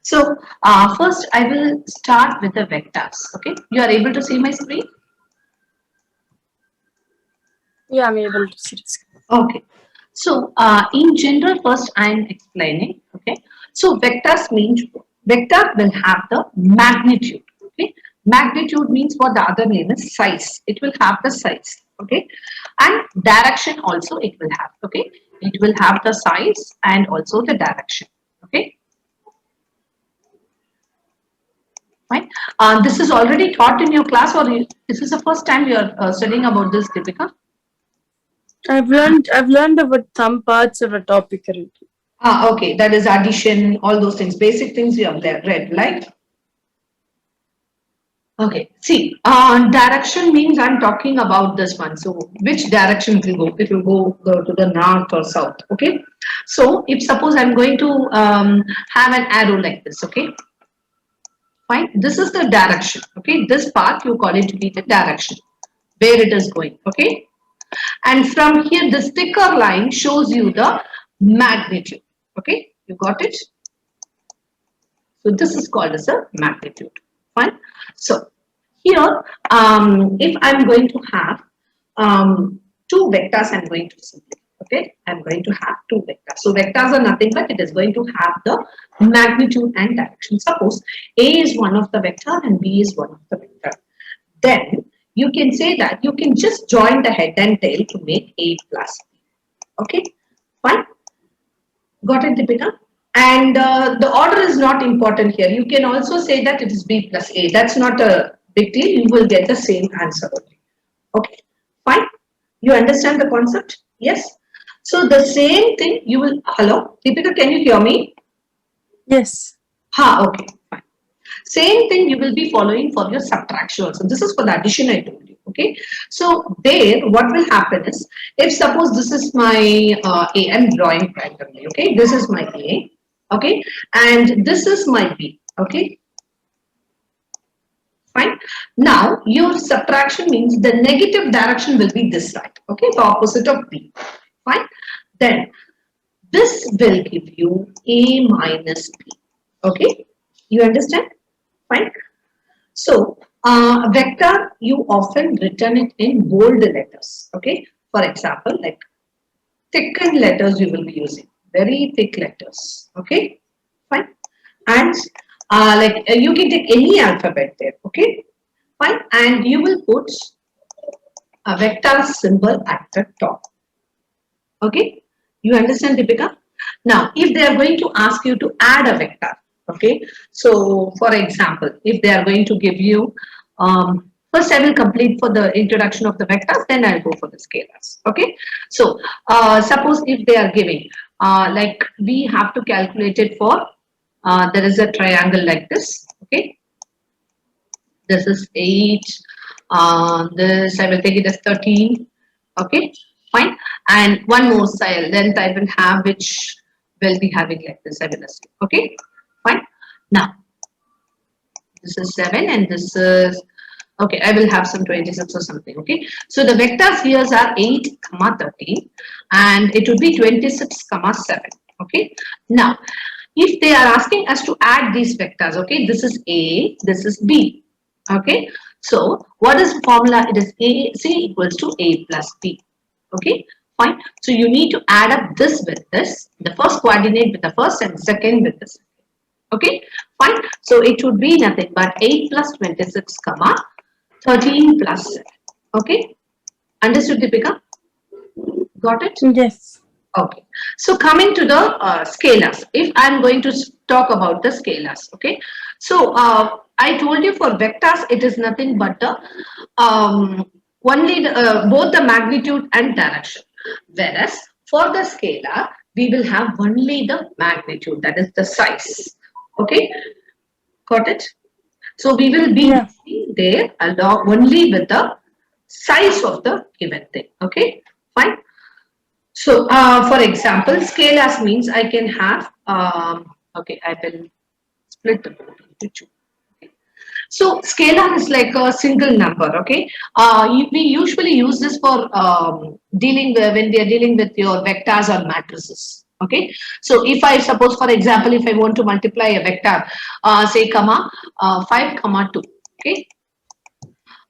So first I will start with the vectors. Okay, you are able to see my screen? Yeah, I'm able to see this. Okay. So in general, first I am explaining. Okay. So vectors means vector will have the magnitude. Okay. Magnitude means what the other name is size. It will have the size. Okay. And direction also it will have. Okay. It will have the size and also the direction. Okay. Fine. This is already taught in your class, or this is the first time you are studying about this, Deepika? I've learned about some parts of a topic already. Okay, that is addition, all those things, basic things you have read, right? Okay, see, direction means I'm talking about this one. So, which direction it will go? It will go to the north or south. Okay, so if suppose I'm going to have an arrow like this, okay, fine. This is the direction. Okay, this path you call it to be the direction where it is going. Okay, and from here, this thicker line shows you the magnitude. Okay, you got it? So this is called as a magnitude. Fine. So here, if I'm going to have two vectors, I'm going to simply, okay, I'm going to have two vectors. So vectors are nothing but it is going to have the magnitude and direction. Suppose A is one of the vector and B is one of the vector. Then you can say that you can just join the head and tail to make A plus B. Okay, fine. Got it, Deepika? And the order is not important here. You can also say that it is B plus A. That's not a big deal. You will get the same answer only. Okay, fine. You understand the concept? Yes. So the same thing you will, hello, Deepika, can you hear me? Yes. Ha, okay, fine. Same thing you will be following for your subtraction also. This is for the addition I told you. Okay. So there, what will happen is, if suppose this is my A, I'm drawing randomly. Okay. This is my A. Okay. And this is my B. Okay. Fine. Now your subtraction means the negative direction will be this side. Okay. The opposite of B. Fine. Then this will give you A minus B. Okay. You understand? Fine. So, vector, you often written it in bold letters. Okay. For example, like thickened letters you will be using. Very thick letters. Okay. Fine. And you can take any alphabet there. Okay. Fine. And you will put a vector symbol at the top. Okay. You understand, Deepika? Now, if they are going to ask you to add a vector, okay. So, for example, if they are going to give you, first I will complete for the introduction of the vectors, then I'll go for the scalars. Okay. So, suppose if they are giving, like we have to calculate it for, there is a triangle like this. Okay. This is 8. This I will take it as 13. Okay, fine. And one more cell length I will have, which will be having like this. I will assume. Okay, fine. Now this is 7 and this is, okay, I will have some 26 or something. Okay, so the vectors here are 8 comma 13 and it would be 26 comma 7. Okay, now if they are asking us to add these vectors, okay, this is A, this is B. Okay, so what is the formula? It is A, C equals to A plus B. Okay, fine. So you need to add up this with this, the first coordinate with the first and second with this. Okay, fine. So it would be nothing but 8 plus 26 comma 13 plus 7. Okay, understood, Deepika? Got it? Yes. Okay. So coming to the scalars, if I'm going to talk about the scalars, okay. So I told you for vectors, it is nothing but the only the, both the magnitude and direction. Whereas for the scalar, we will have only the magnitude, that is the size. Okay, got it? So we will be Yeah. there along only with the size of the given thing. Okay, fine. So, for example, scalars means I can have, okay, I will split the board into two. Okay. So, scalar is like a single number, okay. We usually use this for dealing with, when we are dealing with your vectors or matrices, Okay, so if I suppose, for example, if I want to multiply a vector, say comma 5 comma 2, okay,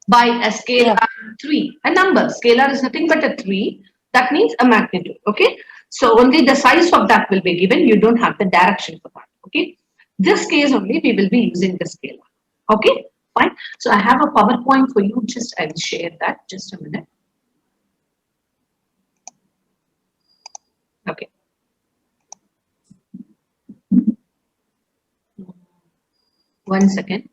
by a scalar Yeah. 3, a number. Scalar is nothing but a 3. That means a magnitude. Okay, so only the size of that will be given. You don't have the direction for that. Okay, this case only we will be using the scalar. Okay, fine. So I have a PowerPoint for you. Just I will share that. Just a minute. Okay. One second.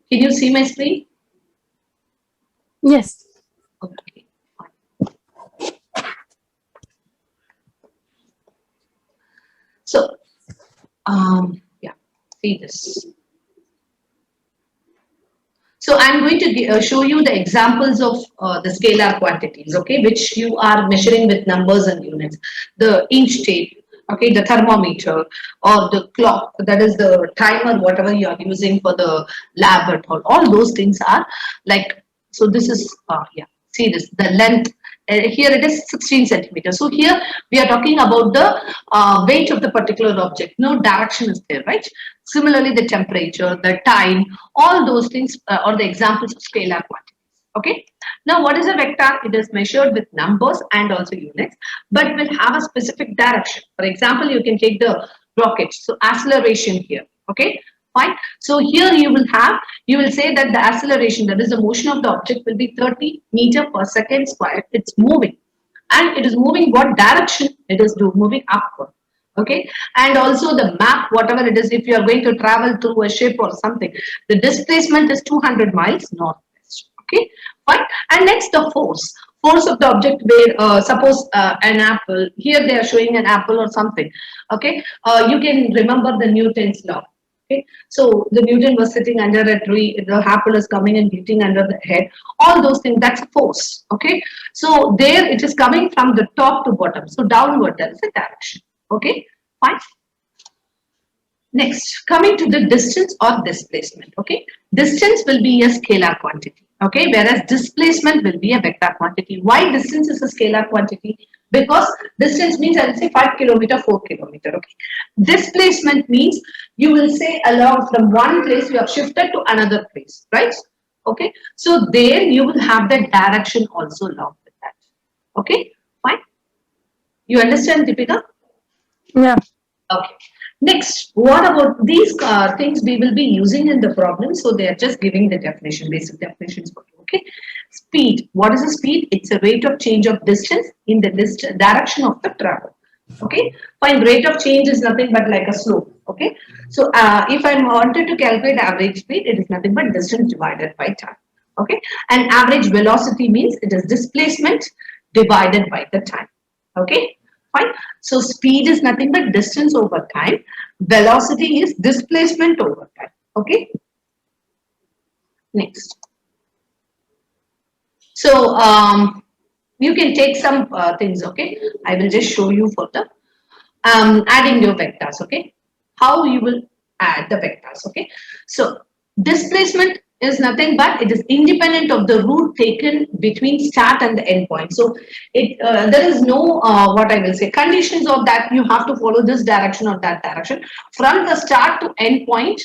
Can you see my screen? Yes. Okay. So, yeah, see this. So I'm going to show you the examples of the scalar quantities, okay, which you are measuring with numbers and units. The inch tape, okay, the thermometer or the clock, that is the timer, whatever you are using for the lab at all those things are like, so this is, yeah, see this, the length. Here it is 16 centimeters. So here we are talking about the weight of the particular object. No direction is there, right? Similarly, the temperature, the time, all those things are the examples of scalar quantities. Okay. Now, what is a vector? It is measured with numbers and also units, but will have a specific direction. For example, you can take the rocket. So acceleration here. Okay. Fine. So here you will say that the acceleration, that is the motion of the object, will be 30 meter per second square. It's moving. And it is moving what direction? It is moving upward. Okay. And also the map, whatever it is, if you are going to travel through a ship or something, the displacement is 200 miles northwest. Okay. Fine. And next, the force. Force of the object where, suppose an apple, here they are showing an apple or something. Okay. You can remember the Newton's law. Okay, so the Newton was sitting under a tree, the apple is coming and hitting under the head. All those things, that's force. Okay, so there it is coming from the top to bottom. So downward, that is the direction. Okay, fine. Next, coming to the distance or displacement. Okay, distance will be a scalar quantity. Okay, whereas displacement will be a vector quantity. Why distance is a scalar quantity? Because distance means, I will say 5 kilometer, 4 kilometer. Okay, displacement means you will say along from one place you have shifted to another place, right? Okay, so there you will have the direction also along with that. Okay, fine. You understand, Deepika? Yeah. Okay. Next, what about these things we will be using in the problem? So they are just giving the definition, basic definitions for you. Okay. Speed. What is a speed? It's a rate of change of distance in the direction of the travel. Okay. Fine. Rate of change is nothing but like a slope. Okay. So if I wanted to calculate average speed, it is nothing but distance divided by time. Okay. And average velocity means it is displacement divided by the time. Okay. Fine. So speed is nothing but distance over time. Velocity is displacement over time. Okay. Next. So you can take some things. Okay. I will just show you for the adding your vectors. Okay. How you will add the vectors. Okay. So displacement is nothing but it is independent of the route taken between start and the end point. So it there is no what I will say conditions of that you have to follow this direction or that direction from the start to end point.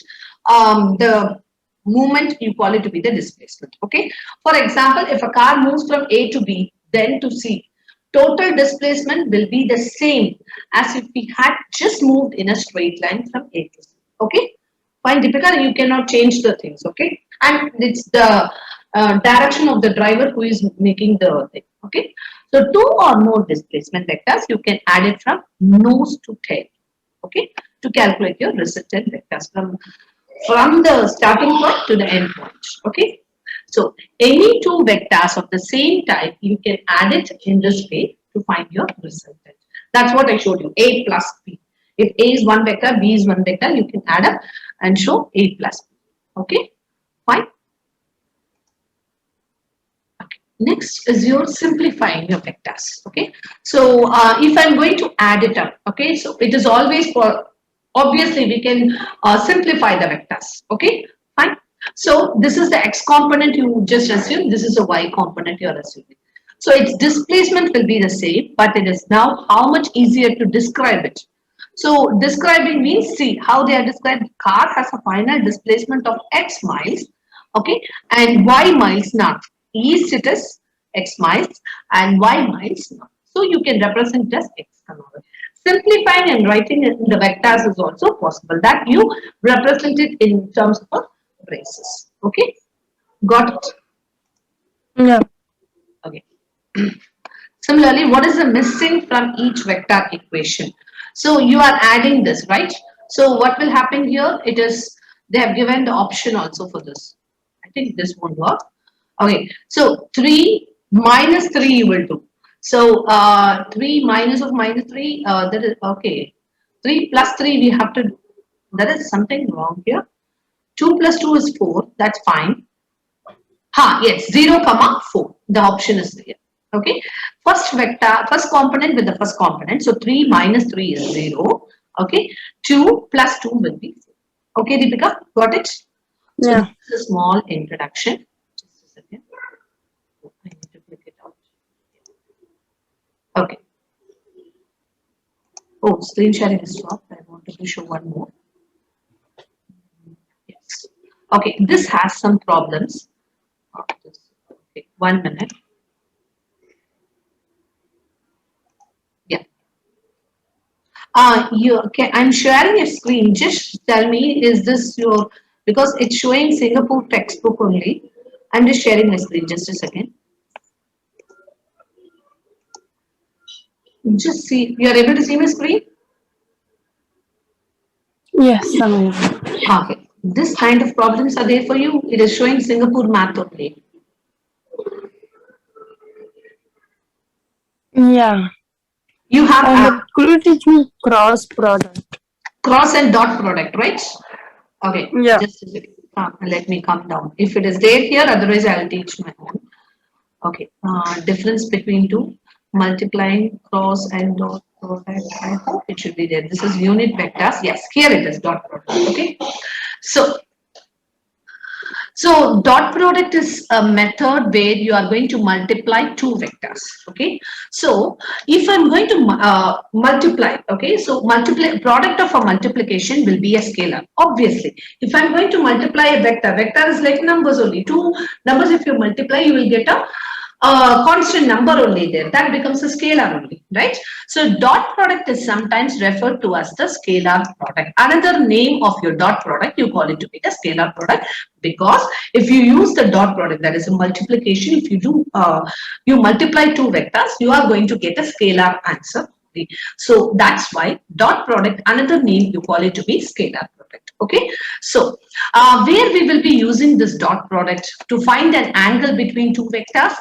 The movement you call it to be the displacement. Okay. For example, if a car moves from A to B then to C, total displacement will be the same as if we had just moved in a straight line from A to C. Okay. Fine, Deepika, you cannot change the things, okay? And it's the direction of the driver who is making the thing, okay? So two or more displacement vectors, you can add it from nose to tail, okay? To calculate your resultant vectors from the starting point to the end point, okay? So any two vectors of the same type, you can add it in this way to find your resultant. That's what I showed you, A plus B. If A is one vector, B is one vector, you can add up and show A plus B. Okay, fine. Okay. Next is your simplifying your vectors. Okay, so if I'm going to add it up, okay, so it is always for, obviously we can simplify the vectors. Okay, fine. So this is the x component you just assume, this is a y component you are assuming. So its displacement will be the same, but it is now how much easier to describe it. So describing means, see how they are described. Car has a final displacement of x miles, okay, and y miles not. East it is x miles and y miles not. So you can represent as x comma y. Simplifying and writing in the vectors is also possible. That you represent it in terms of braces. Okay, got it? Yeah. Okay. Similarly, what is the missing from each vector equation? So you are adding this, right? So what will happen here? It is, they have given the option also for this. I think this won't work. Okay, so 3 minus 3 you will do. So 3 minus of minus 3, that is, okay. 3 plus 3 we have to do. There is something wrong here. 2 plus 2 is 4, that's fine. Yes, 0 comma 4. The option is there. Okay. First vector, first component with the first component. So 3 minus 3 is 0. Okay. 2 plus 2 will be 4. Okay, Deepika, got it? So Yeah. this is a small introduction. Just a second. I need to click it out. Okay. Oh, screen sharing is stopped. I wanted to show one more. Yes. Okay, this has some problems. Okay, 1 minute. Yeah. You okay? I'm sharing a screen. Just tell me, is this your, because it's showing Singapore textbook only. I'm just sharing my screen. Just a second. Just see. You are able to see my screen? Yes, I'm able. Okay. This kind of problems are there for you. It is showing Singapore math only. Yeah. You have But could you teach me cross product? cross and dot product, right? Okay. Yeah. Just a second. Let me come down. If it is there here, otherwise I'll teach my own. Okay, difference between two, multiplying cross and dot product. I hope it should be there. This is unit vectors. Yes, here it is dot product. Okay, so dot product is a method where you are going to multiply two vectors. Okay, so if I'm going to multiply, okay, so multiply product of a multiplication will be a scalar. Obviously, if I'm going to multiply a vector, vector is like numbers only. Two numbers, if you multiply, you will get a constant number only there. That becomes a scalar only, right? So dot product is sometimes referred to as the scalar product. Another name of your dot product, you call it to be a scalar product, because if you use the dot product, that is a multiplication, if you do you multiply two vectors, you are going to get a scalar answer. So that's why dot product, another name, you call it to be scalar product. Okay, so where we will be using this dot product to find an angle between two vectors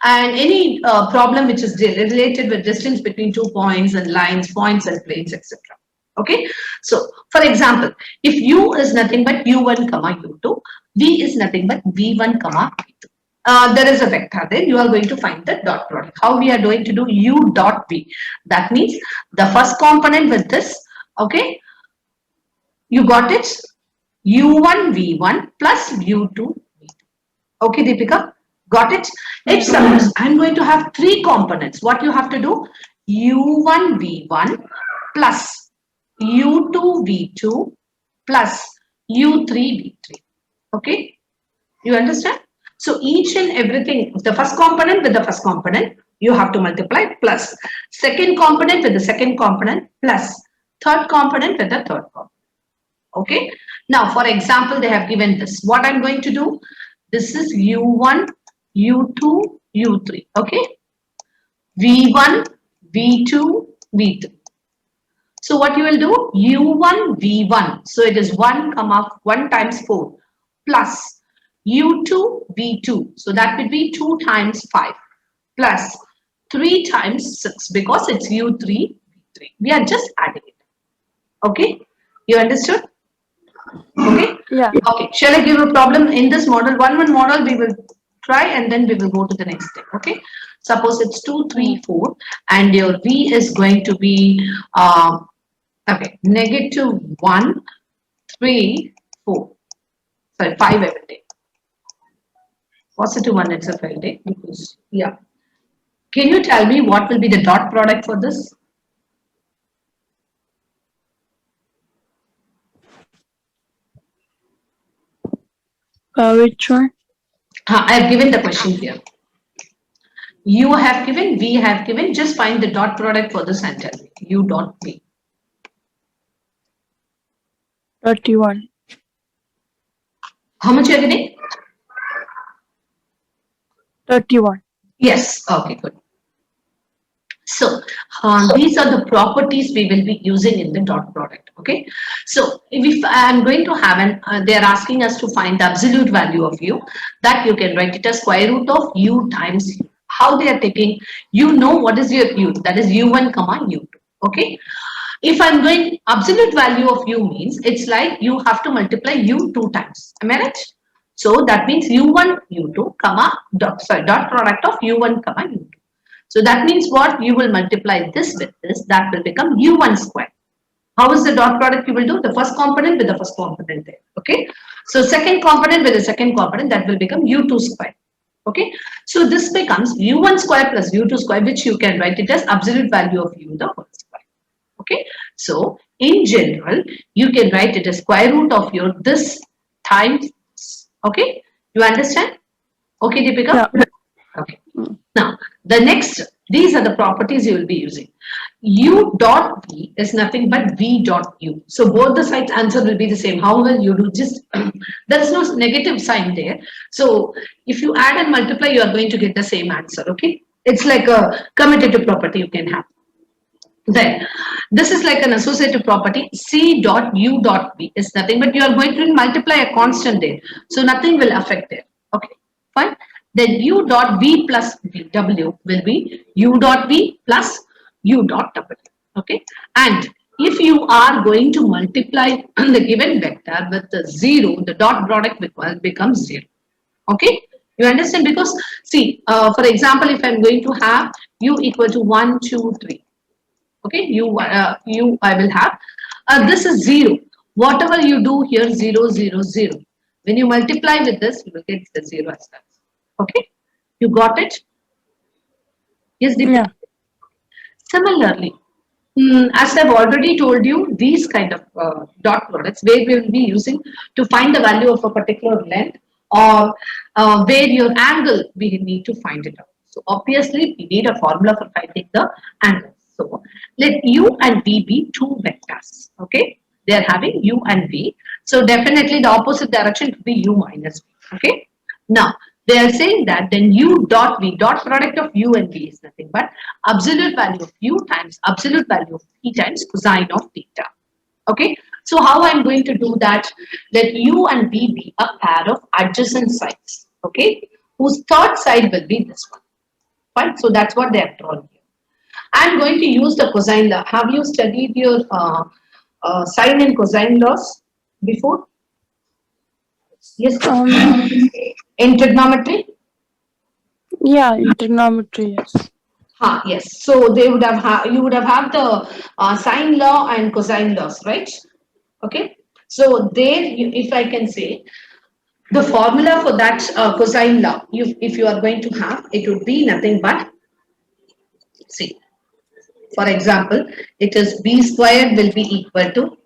and any problem which is related with distance between 2 points and lines, points and planes, etc. Okay, so for example, if u is nothing but u1 comma u2, v is nothing but v1 comma v2. There is a vector there, you are going to find the dot product. How we are going to do u dot v? That means the first component with this, okay, you got it? u1 v1 plus u2 v2. Okay, Deepika, got it? If suppose I'm going to have three components, what you have to do? u1 v1 plus u2 v2 plus u3 v3. Okay, you understand? So each and everything, the first component with the first component, you have to multiply, plus second component with the second component, plus third component with the third component. Okay. Now, for example, they have given this. What I'm going to do? This is U1, U2, U3. Okay. V1, V2, V3. So what you will do? U1, V1. So it is 1 comma 1 times 4 plus U2, V2. So that would be 2 times 5 plus 3 times 6 because it's U3, V3. We are just adding it. Okay. You understood? Okay. Yeah. Okay. Shall I give a problem in this model? One model we will try and then we will go to the next step. Okay. Suppose it's 2, 3, 4 and your V is going to be okay, negative 1, 3, 4. Sorry, 5 I will take. Positive 1 it's a failed day because yeah. Can you tell me what will be the dot product for this? Which one? I have given the question here. You have given, we have given, just find the dot product for this and tell me. U dot V. 31. How much you are getting? 31. Yes, okay, good. So these are the properties we will be using in the dot product. Okay. So if I am going to have they are asking us to find the absolute value of u, that you can write it as square root of u times u. How they are taking, you know what is your u, that is u1 comma u2. Okay. If I'm going absolute value of u means it's like you have to multiply u 2 times. Am I right? So that means u1 u2 comma dot product of u1 comma u2. So that means what? You will multiply this with this, that will become u1 square. How is the dot product you will do? The first component with the first component there. Okay. So second component with the second component, that will become u2 square. Okay. So this becomes u1 square plus u2 square, which you can write it as absolute value of u the whole square. Okay. So in general, you can write it as square root of your this times. Okay. You understand? Okay, Deepika? Yeah. Okay. Now, the next, these are the properties you will be using. U dot V is nothing but V dot U. So both the sides answer will be the same. How will you do? Just there is no negative sign there. So if you add and multiply, you are going to get the same answer. Okay. It's like a commutative property you can have. Then this is like an associative property. C dot U dot V is nothing but you are going to multiply a constant there. So nothing will affect it. Okay, fine. Then U dot V plus W will be U dot V plus U dot W. Okay. And if you are going to multiply the given vector with the 0, the dot product becomes 0. Okay. You understand? Because see, for example, if I'm going to have U equal to 1, 2, 3. Okay, you I will have this is 0. Whatever you do here, 0 0 0, when you multiply with this, you will get the 0 as well. Okay, you got it? Yes, Deepika. Yeah. Similarly, as I've already told you, these kind of dot products where we will be using to find the value of a particular length, or where your angle we need to find it out. So obviously we need a formula for finding the angle. So let u and v be two vectors. Okay, they are having u and v. So definitely the opposite direction could be u minus v. Okay. Now they are saying that then u dot v, dot product of u and v is nothing but absolute value of u times absolute value of v times cosine of theta. Okay. So how I'm going to do that? Let u and v be a pair of adjacent sides. Okay. Whose third side will be this one. Fine. So that's what they have drawn here. I'm going to use the cosine law. Have you studied your sine and cosine laws before? Yes. In trigonometry? Yeah, in trigonometry, yes. Yes. So they would have you would have had the sine law and cosine laws, right? Okay. So there, if I can say, the formula for that cosine law, if you are going to have, it would be nothing but, see, for example, it is b squared will be equal to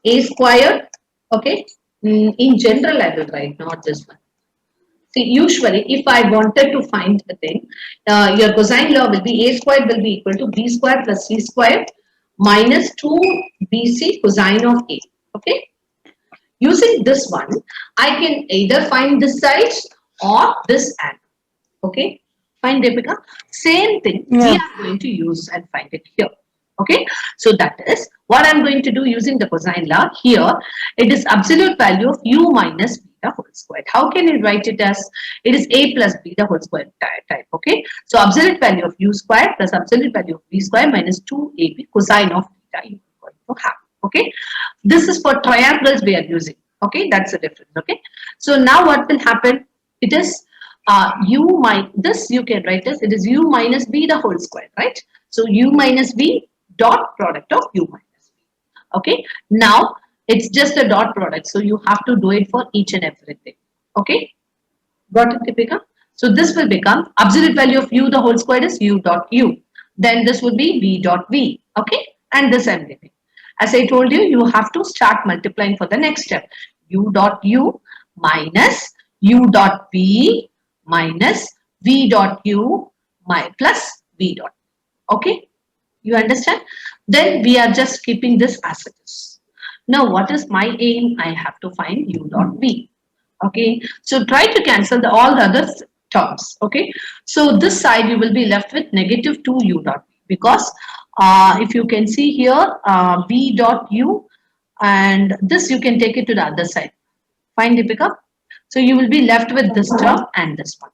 a squared. Okay. In general, I will write, not this one. See, usually, if I wanted to find a thing, your cosine law will be a squared will be equal to b squared plus c squared minus 2bc cosine of a. Okay. Using this one, I can either find this side or this angle. Okay. Fine, Deepika. Same thing we Yeah. are going to use and find it here. Okay. So that is what I'm going to do using the cosine law here. It is absolute value of u minus beta whole squared. How can you write it as? It is a plus beta whole squared type. Okay. So absolute value of u squared plus absolute value of b squared minus 2ab cosine of beta you are going to have. Okay. This is for triangles we are using. Okay. That's the difference. Okay. So now what will happen? It is u minus, this you can write as, it is u minus b the whole square, right? So u minus b dot product of u minus b. Okay. Now it's just a dot product, so you have to do it for each and everything. Okay. Got it, Deepika? So this will become absolute value of u the whole square is u dot u. Then this would be v dot v. Okay, and this I'm giving. As I told you, you have to start multiplying for the next step. U dot u minus u dot v minus v dot u plus v dot. Okay, you understand? Then we are just keeping this as it is. Now what is my aim? I have to find u dot v. Okay, so try to cancel all the other terms. Okay, so this side you will be left with negative 2 u dot v, because if you can see here v dot u, and this you can take it to the other side. Fine, Deepika? So you will be left with this term and this one.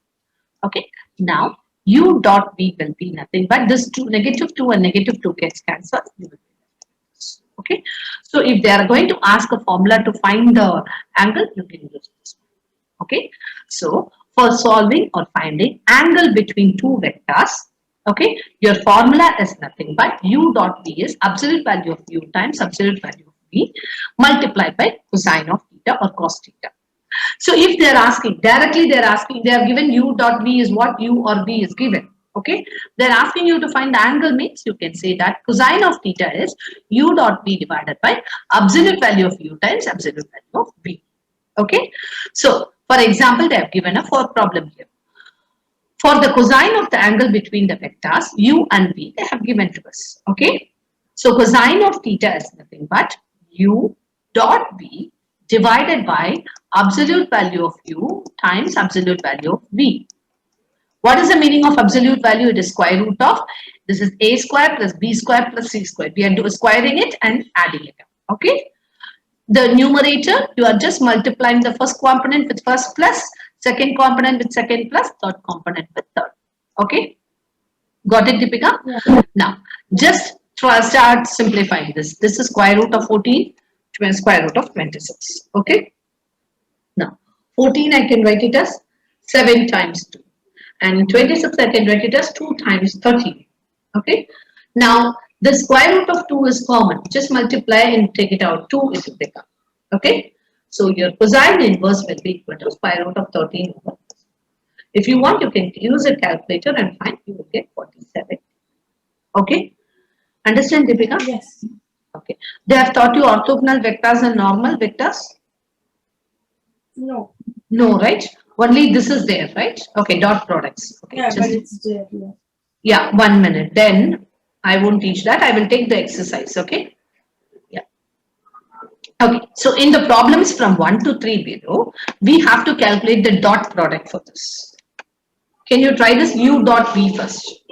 Okay, now u dot v will be nothing but this two, negative 2 and negative 2 gets cancelled. You will be left with this. Okay, so if they are going to ask a formula to find the angle, you can use this. Okay, so for solving or finding angle between two vectors, okay, your formula is nothing but u dot v is absolute value of u times absolute value of v multiplied by cosine of theta or cos theta. So if they are asking directly, they are given u dot v is what u or v is given. Okay, they're asking you to find the angle, means you can say that cosine of theta is u dot v divided by absolute value of u times absolute value of v. Okay, so for example, they have given a problem here. For the cosine of the angle between the vectors u and v, they have given to us. Okay, so cosine of theta is nothing but u dot v divided by absolute value of u times absolute value of v. What is the meaning of absolute value? It is square root of, this is a square plus b square plus c square. We are squaring it and adding it up. Okay. The numerator, you are just multiplying the first component with first plus, second component with second plus, third component with third. Okay. Got it, Deepika? Yeah. Now, just start simplifying this. This is square root of 14, square root of 26. Okay. Now, 14 I can write it as 7 times 2. And 26 I can write it as 2 times 13. Okay. Now, the square root of 2 is common. Just multiply and take it out. 2 it will become. Okay. So, your cosine inverse will be equal to square root of 13 over. If you want, you can use a calculator and find, you will get 47. Okay. Understand, Deepika? Yes. Okay. They have taught you orthogonal vectors and normal vectors? No. No, right? Only this is there, right? Okay, dot products. Okay, Yeah, but it's there. Yeah. Yeah, 1 minute. Then I won't teach that. I will take the exercise. Okay. Yeah. Okay. So in the problems from 1 to 3 below, we have to calculate the dot product for this. Can you try this u dot v first?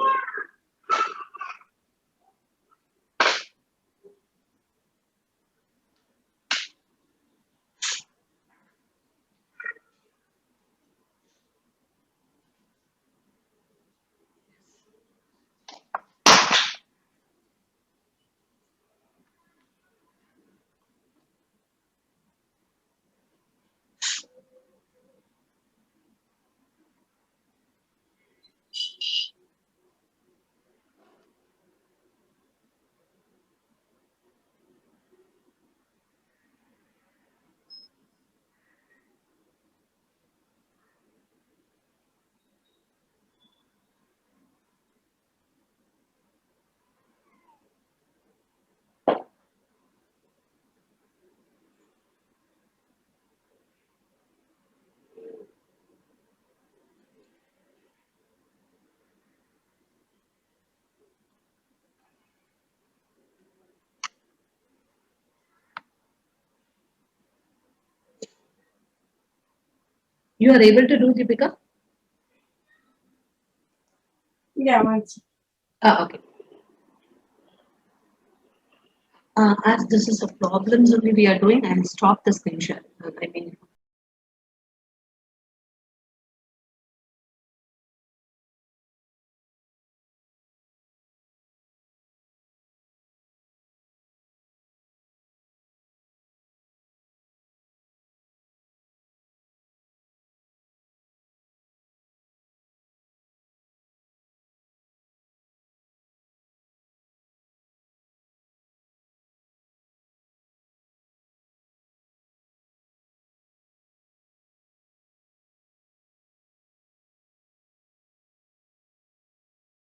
You are able to do, Deepika? Yeah, once. Okay. As this is a problems only we are doing, I'll stop the screen share. I mean,